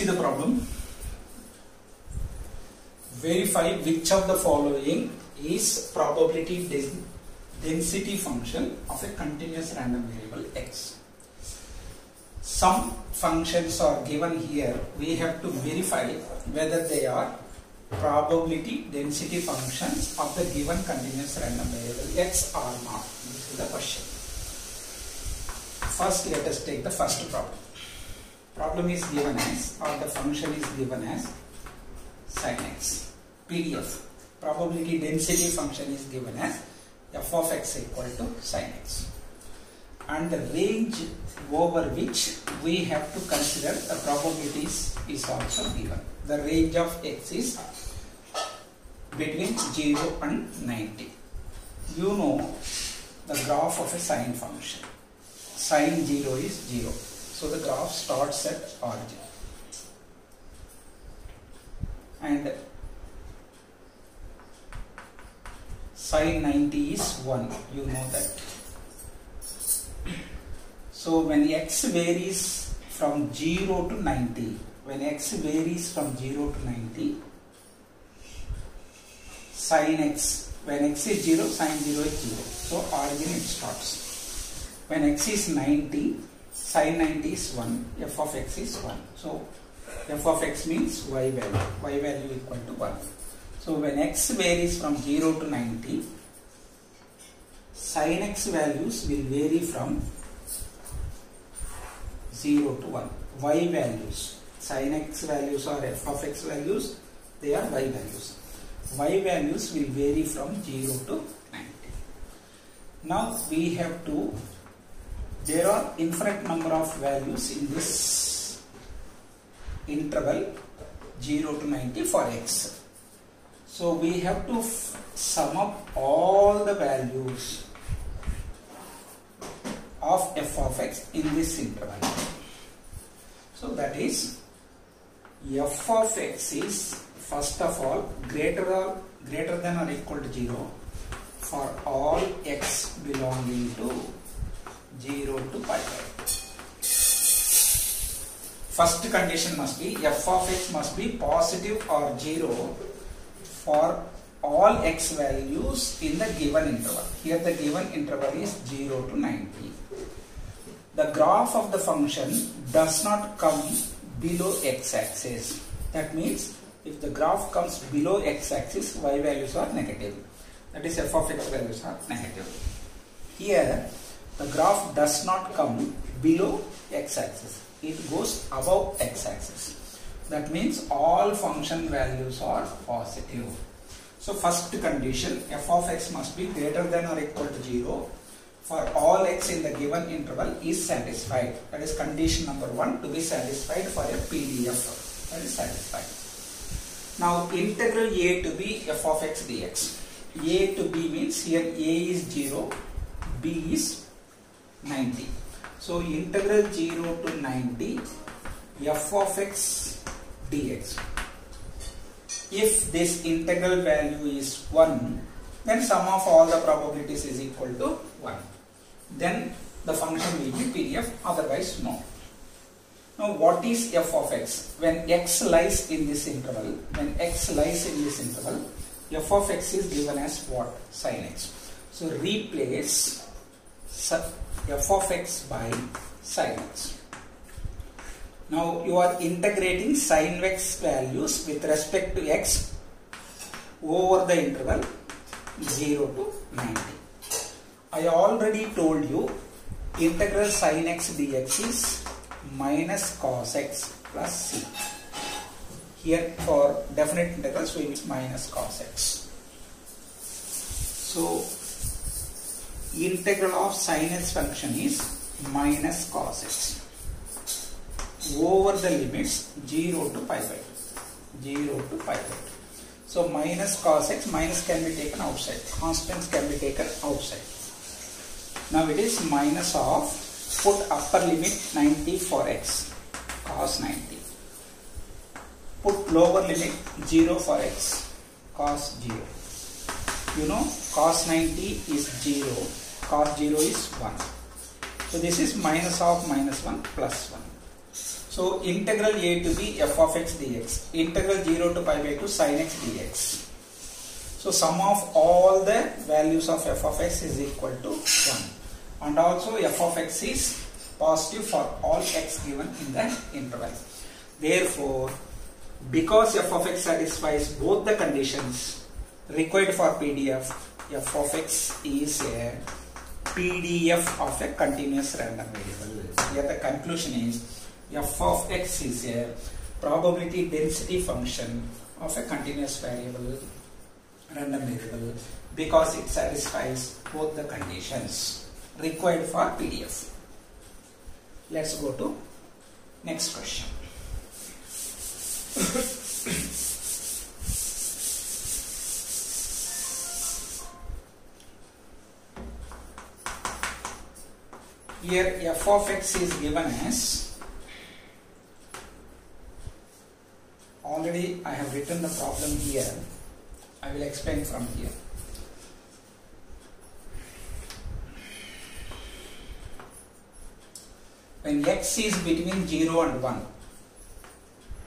the problem. Verify which of the following is probability density function of a continuous random variable x. Some functions are given here. We have to verify whether they are probability density functions of the given continuous random variable x or not. This is the question. First, let us take the first problem. Problem is given as, or the function is given as sin x. PDF. Probability density function is given as f of x equal to sin x. And the range over which we have to consider the probabilities is also given. The range of x is between 0 and 90. You know the graph of a sine function. Sine 0 is 0. So the graph starts at origin. And sine 90 is 1. You know that. So when x varies from 0 to 90, when x varies from 0 to 90, sin x, when x is 0, sin 0 is 0. So origin it starts. When x is 90, sin 90 is 1, f of x is 1. So f of x means y value equal to 1. So when x varies from 0 to 90, sin x values will vary from 0 to 1. Y values, sin x values or f of x values, they are y values. Y values will vary from 0 to 90. Now we have to, there are infinite number of values in this interval 0 to 90 for x. So we have to sum up all the values of f of x in this interval. So that is, f of x is first of all greater than or equal to 0 for all x belonging to 0 to pi. First condition must be f of x must be positive or 0 for all x values in the given interval. Here the given interval is 0 to 90. The graph of the function does not come below x-axis. That means if the graph comes below x-axis, y values are negative. That is, f of x values are negative. Here the graph does not come below x-axis. It goes above x-axis. That means all function values are positive. So first condition, f of x must be greater than or equal to 0 for all x in the given interval is satisfied. That is condition number 1 to be satisfied for a PDF. That is satisfied. Now integral a to b f of x dx. A to b means here a is 0, b is 90. So integral 0 to 90 f of x dx. If this integral value is 1, then sum of all the probabilities is equal to 1. Then the function will be PDF, otherwise no. Now what is f of x? When x lies in this interval, f of x is given as what? Sin x. So replace f of x by sin x. Now you are integrating sin x values with respect to x over the interval 0 to 90. I already told you integral sin x dx is minus cos x plus c. Here for definite integrals we use minus cos x. So integral of sin x function is minus cos x over the limits 0 to pi by 2. So minus cos x, minus can be taken outside, constants can be taken outside. Now it is minus of, put upper limit 90 for x, cos 90. Put lower limit 0 for x, cos 0. You know cos 90 is 0, cos 0 is 1. So this is minus of minus 1 plus 1. So integral a to b f of x dx, integral 0 to pi by 2 sin x dx. So sum of all the values of f of x is equal to 1, and also f of x is positive for all x given in the interval. Therefore, because f of x satisfies both the conditions required for PDF, f of x is a PDF of a continuous random variable. Here the conclusion is f of x is a probability density function of a continuous variable, random variable, because it satisfies both the conditions required for PDF. Let's go to next question. Here f of x is given as, already I have written the problem here, I will explain from here. When x is between 0 and 1,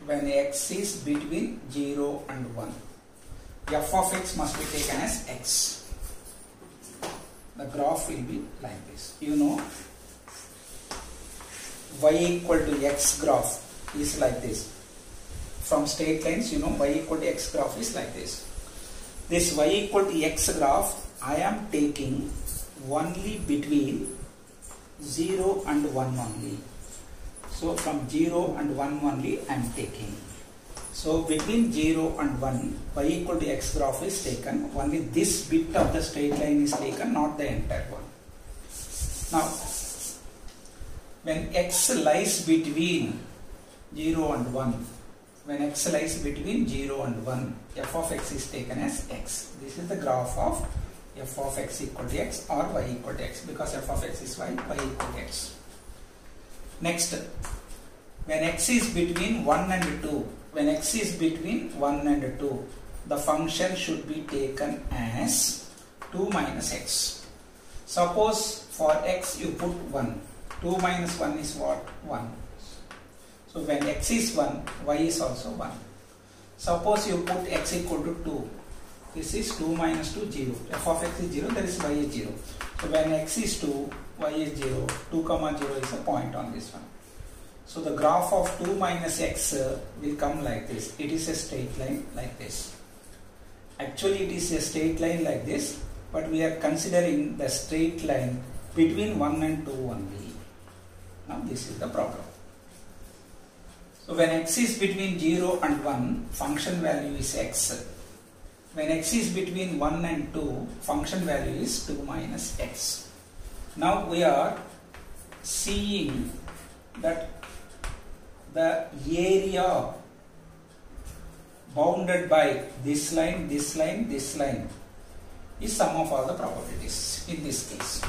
when x is between 0 and 1, f of x must be taken as x. The graph will be like this. You know, y equal to x graph is like this. From straight lines, you know, y equal to x graph is like this. This y equal to x graph I am taking only between 0 and 1 only. So from 0 and 1 only I am taking. So between 0 and 1, y equal to x graph is taken. Only this bit of the straight line is taken, not the entire one. Now, when x lies between 0 and 1, when x lies between 0 and 1, f of x is taken as x. This is the graph of f of x equal to x or y equal to x, because f of x is y, y equal to x. Next, when x is between 1 and 2, when x is between 1 and 2, the function should be taken as 2 minus x. Suppose for x you put 1. 2 minus 1 is what? 1. So when x is 1, y is also 1. Suppose you put x equal to 2. This is 2 minus 2, 0. F of x is 0, that is y is 0. So when x is 2, y is 0. 2 comma 0 is a point on this one. So the graph of 2 minus x will come like this. It is a straight line like this. Actually it is a straight line like this, but we are considering the straight line between 1 and 2 only. Now this is the problem. So when x is between 0 and 1, function value is x. When x is between 1 and 2, function value is 2 minus x. Now we are seeing that the area bounded by this line, this line, this line is sum of all the probabilities in this case.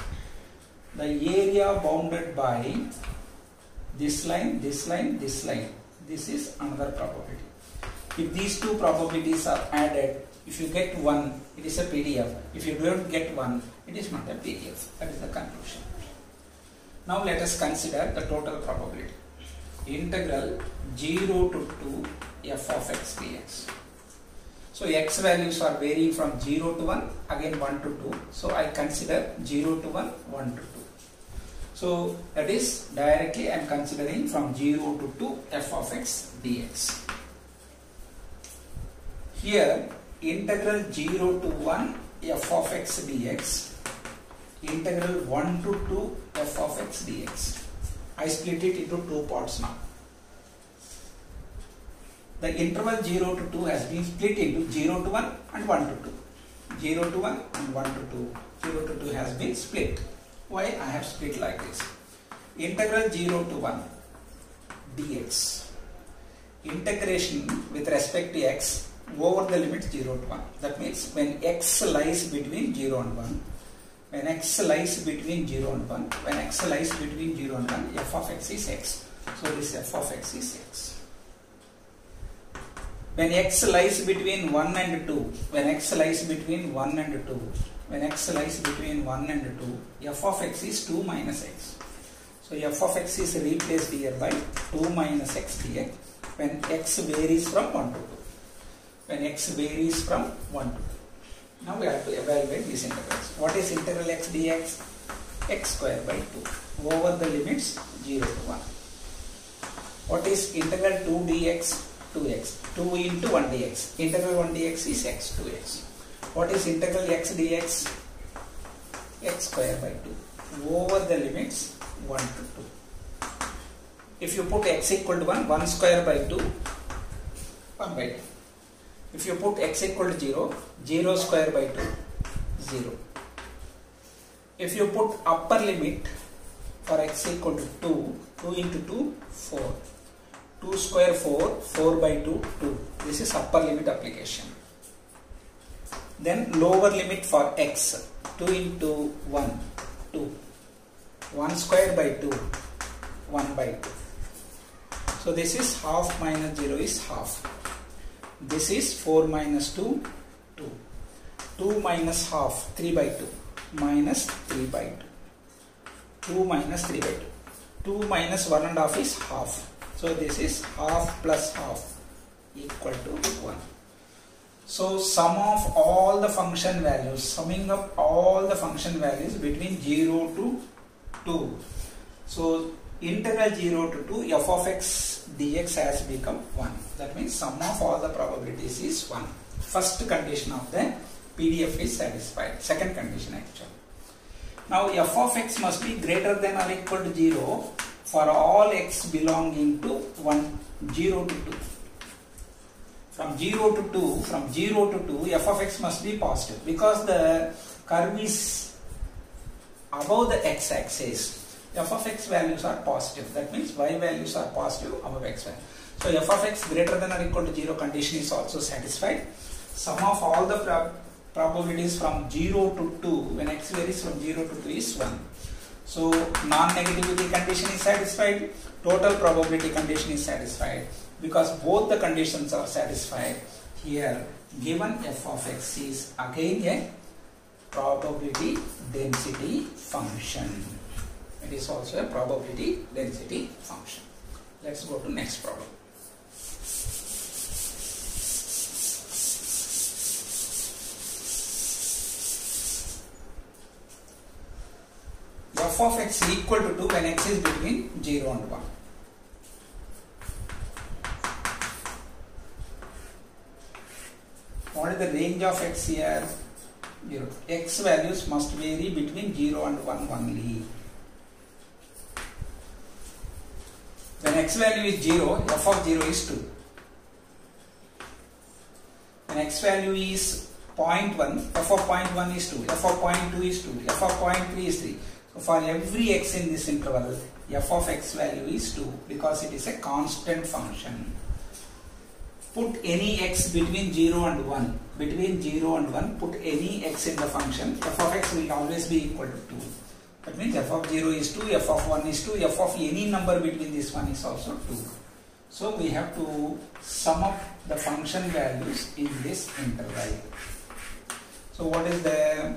The area bounded by this line, this line, this line, this is another probability. If these two probabilities are added, if you get 1, it is a PDF. If you don't get 1, it is not a PDF. That is the conclusion. Now let us consider the total probability. Integral 0 to 2 f of x dx. So x values are varying from 0 to 1, again 1 to 2. So I consider 0 to 1, 1 to 2. So that is directly I am considering from 0 to 2 f of x dx. Here integral 0 to 1 f of x dx, integral 1 to 2 f of x dx. I split it into two parts now. The interval 0 to 2 has been split into 0 to 1 and 1 to 2. 0 to 1 and 1 to 2. 0 to 2 has been split. Why I have split like this? Integral 0 to 1 dx. Integration with respect to x over the limit 0 to 1. That means when x lies between 0 and 1, when x lies between 0 and 1, when x lies between 0 and 1, f of x is x. So this f of x is x. When x lies between 1 and 2, when x lies between 1 and 2, when x lies between 1 and 2, f of x is 2 minus x. So f of x is replaced here by 2 minus x dx when x varies from 1 to 2. When x varies from 1 to 2. Now we have to evaluate these integrals. What is integral x dx? X square by 2 over the limits 0 to 1. What is integral 2 dx? 2x. 2 into 1 dx. Integral 1 dx is x 2x. What is integral x dx? X square by 2 over the limits 1 to 2. If you put x equal to 1, 1 square by 2, 1 by 2. If you put x equal to 0, 0 square by 2, 0. If you put upper limit for x equal to 2, 2 into 2, 4. 2 square 4, 4 by 2, 2. This is upper limit application. Then lower limit for x, 2 into 1, 2. 1 square by 2, 1 by 2. So this is half minus 0 is half. This is 4 minus 2, 2. 2 minus half, 3 by 2. Minus 3 by 2. 2 minus 3 by 2. 2 minus 1 and half is half. So this is half plus half equal to 1. So sum of all the function values, summing up all the function values between 0 to 2. So integral 0 to 2 f of x dx has become 1. That means sum of all the probabilities is 1. First condition of the PDF is satisfied. Second condition actually. Now f of x must be greater than or equal to 0 for all x belonging to 0 to 2. From 0 to 2, f of x must be positive because the curve is above the x-axis. F of x values are positive. That means y values are positive above x value. So f of x greater than or equal to 0 condition is also satisfied. Sum of all the probabilities from 0 to 2, when x varies from 0 to 2 is 1. So non-negativity condition is satisfied, total probability condition is satisfied. Because both the conditions are satisfied, here given f of x is again a probability density function. It is also a probability density function. Let's go to next problem. F of x equal to 2 when x is between 0 and 1. What is the range of x here? 0. X values must vary between 0 and 1 only. When x value is 0, f of 0 is 2. When x value is 0.1, f of 0.1 is 2, f of 0.2 is 2, f of 0.3 is 3. So for every x in this interval, f of x value is 2 because it is a constant function. Put any x between 0 and 1. Between 0 and 1, put any x in the function. F of x will always be equal to 2. That means f of 0 is 2, f of 1 is 2, f of any number between this one is also 2. So we have to sum up the function values in this interval. So what is the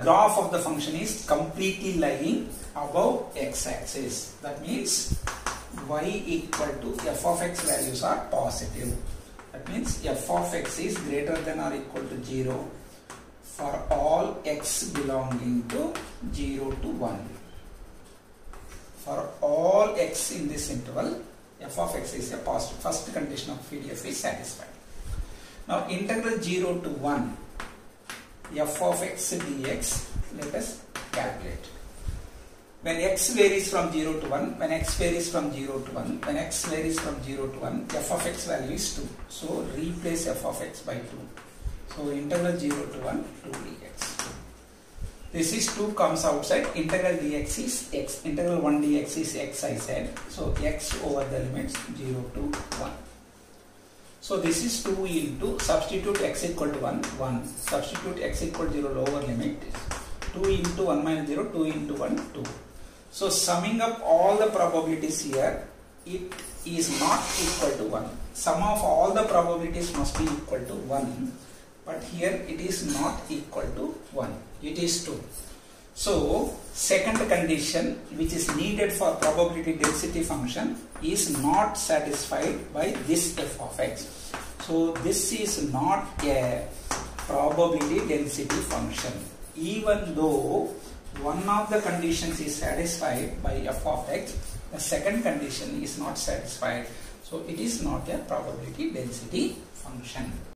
graph of the function is completely lying above x-axis. That means y equal to f of x values are positive. That means f of x is greater than or equal to 0 for all x belonging to 0 to 1. For all x in this interval, f of x is a positive. First condition of PDF is satisfied. Now integral 0 to 1 f of x dx, let us calculate. When x varies from 0 to 1, when x varies from 0 to 1, when x varies from 0 to 1, f of x value is 2. So replace f of x by 2. So integral 0 to 1, 2 dx. This is 2 comes outside, integral dx is x. Integral 1 dx is x I said. So x over the limits 0 to 1. So this is 2 into, substitute x equal to 1, 1. Substitute x equal to 0 lower limit is 2 into 1 minus 0, 2 into 1, 2. So summing up all the probabilities here, it is not equal to 1. Sum of all the probabilities must be equal to 1. But here it is not equal to 1. It is 2. So second condition which is needed for probability density function is not satisfied by this f of x. So this is not a probability density function. Even though one of the conditions is satisfied by f of x, the second condition is not satisfied. So it is not a probability density function.